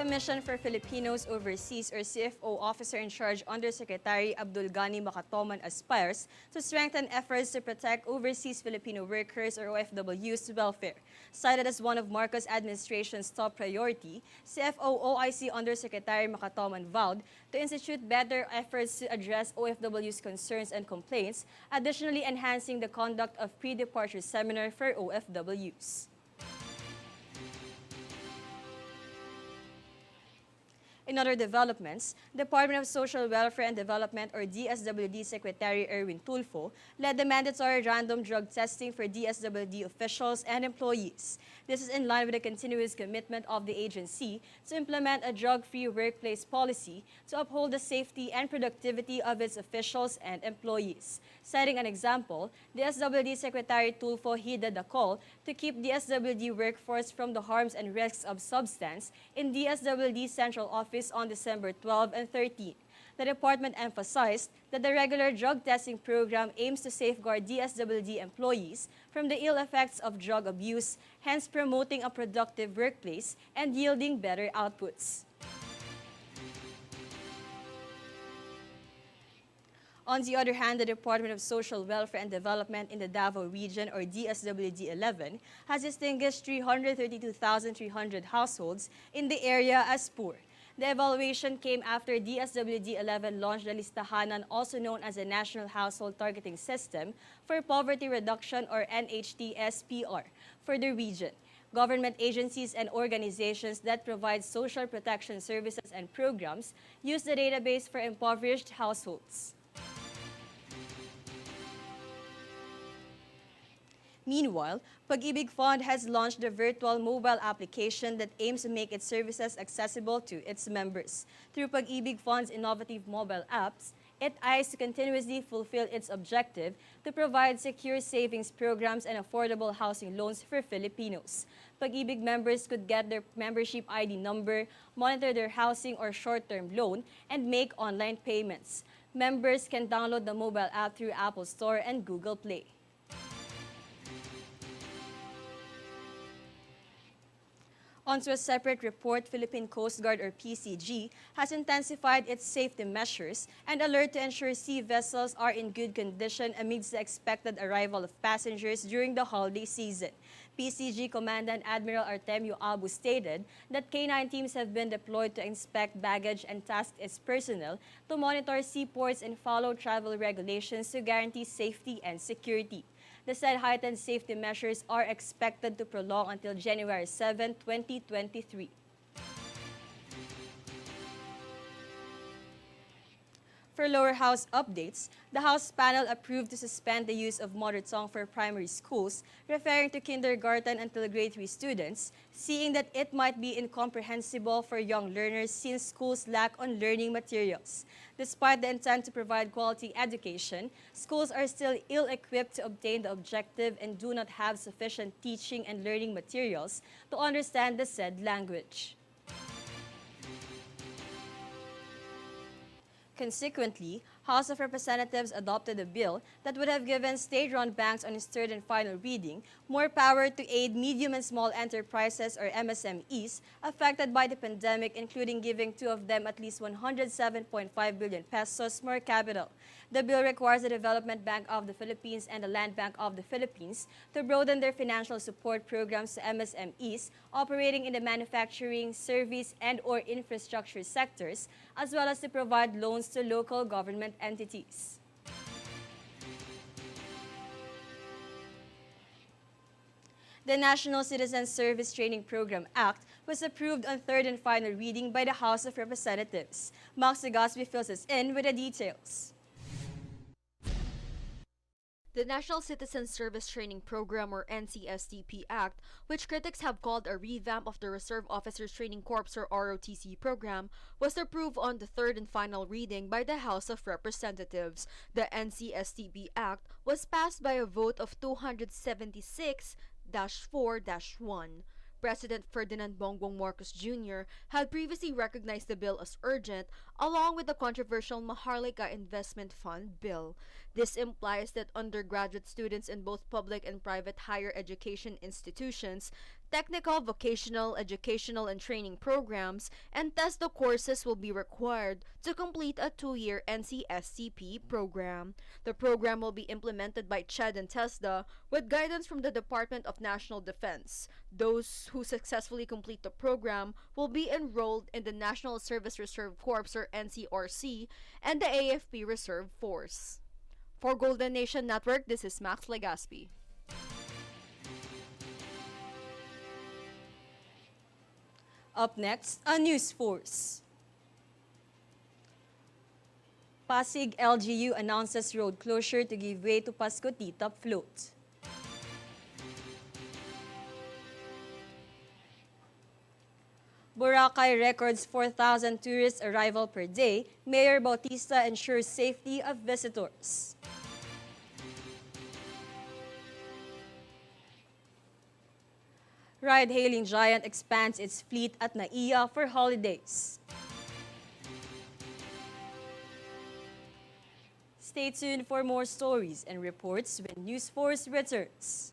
Commission for Filipinos Overseas or CFO Officer in Charge Undersecretary Abdul Ghani Makatoman aspires to strengthen efforts to protect overseas Filipino workers or OFW's welfare. Cited as one of Marcos administration's top priority, CFO OIC Undersecretary Makatoman vowed to institute better efforts to address OFW's concerns and complaints, additionally enhancing the conduct of pre-departure seminar for OFWs. In other developments, Department of Social Welfare and Development or DSWD Secretary Erwin Tulfo led the mandatory random drug testing for DSWD officials and employees. This is in line with the continuous commitment of the agency to implement a drug-free workplace policy to uphold the safety and productivity of its officials and employees. Citing an example, DSWD Secretary Tulfo heeded the call to keep DSWD workforce from the harms and risks of substance in DSWD Central Office on December 12 and 13. The department emphasized that the regular drug testing program aims to safeguard DSWD employees from the ill effects of drug abuse, hence promoting a productive workplace and yielding better outputs. On the other hand, the Department of Social Welfare and Development in the Davao Region, or DSWD-11, has distinguished 332,300 households in the area as poor. The evaluation came after DSWD-11 launched the Listahanan, also known as the National Household Targeting System for Poverty Reduction, or NHTSPR, for the region. Government agencies and organizations that provide social protection services and programs use the database for impoverished households. Meanwhile, Pag-ibig Fund has launched a virtual mobile application that aims to make its services accessible to its members. Through Pag-ibig Fund's innovative mobile apps, it aims to continuously fulfill its objective to provide secure savings programs and affordable housing loans for Filipinos. Pag-ibig members could get their membership ID number, monitor their housing or short-term loan, and make online payments. Members can download the mobile app through Apple Store and Google Play. Onto a separate report, Philippine Coast Guard or PCG has intensified its safety measures and alert to ensure sea vessels are in good condition amidst the expected arrival of passengers during the holiday season. PCG Commandant Admiral Artemio Abu stated that K9 teams have been deployed to inspect baggage and tasked its personnel to monitor seaports and follow travel regulations to guarantee safety and security. The said heightened safety measures are expected to prolong until January 7, 2023. For lower house updates, the House panel approved to suspend the use of mother tongue for primary schools, referring to kindergarten until grade 3 students, seeing that it might be incomprehensible for young learners since schools lack on learning materials. Despite the intent to provide quality education, schools are still ill-equipped to obtain the objective and do not have sufficient teaching and learning materials to understand the said language. Consequently, House of Representatives adopted a bill that would have given state-run banks on its third and final reading more power to aid medium and small enterprises or MSMEs affected by the pandemic, including giving two of them at least 107.5 billion pesos more capital. The bill requires the Development Bank of the Philippines and the Land Bank of the Philippines to broaden their financial support programs to MSMEs operating in the manufacturing, service, and/or infrastructure sectors, as well as to provide loans to local government entities. The National Citizen Service Training Program Act was approved on third and final reading by the House of Representatives. Max Legaspi fills us in with the details. The National Citizen Service Training Program, or NCSTP Act, which critics have called a revamp of the Reserve Officers Training Corps or ROTC program, was approved on the third and final reading by the House of Representatives. The NCSTP Act was passed by a vote of 276-4-1. President Ferdinand Bongbong Marcos Jr. had previously recognized the bill as urgent, along with the controversial Maharlika Investment Fund bill. This implies that undergraduate students in both public and private higher education institutions technical, vocational, educational, and training programs, and TESDA courses will be required to complete a 2-year NCSTP program. The program will be implemented by CHED and TESDA with guidance from the Department of National Defense. Those who successfully complete the program will be enrolled in the National Service Reserve Corps or NCRC and the AFP Reserve Force. For Golden Nation Network, this is Max Legaspi. Up next, a news force. Pasig LGU announces road closure to give way to Pasko T-Top float. Boracay records 4,000 tourist arrival per day. Mayor Bautista ensures safety of visitors. Ride-hailing giant expands its fleet at NAIA for holidays. Stay tuned for more stories and reports when News Force returns.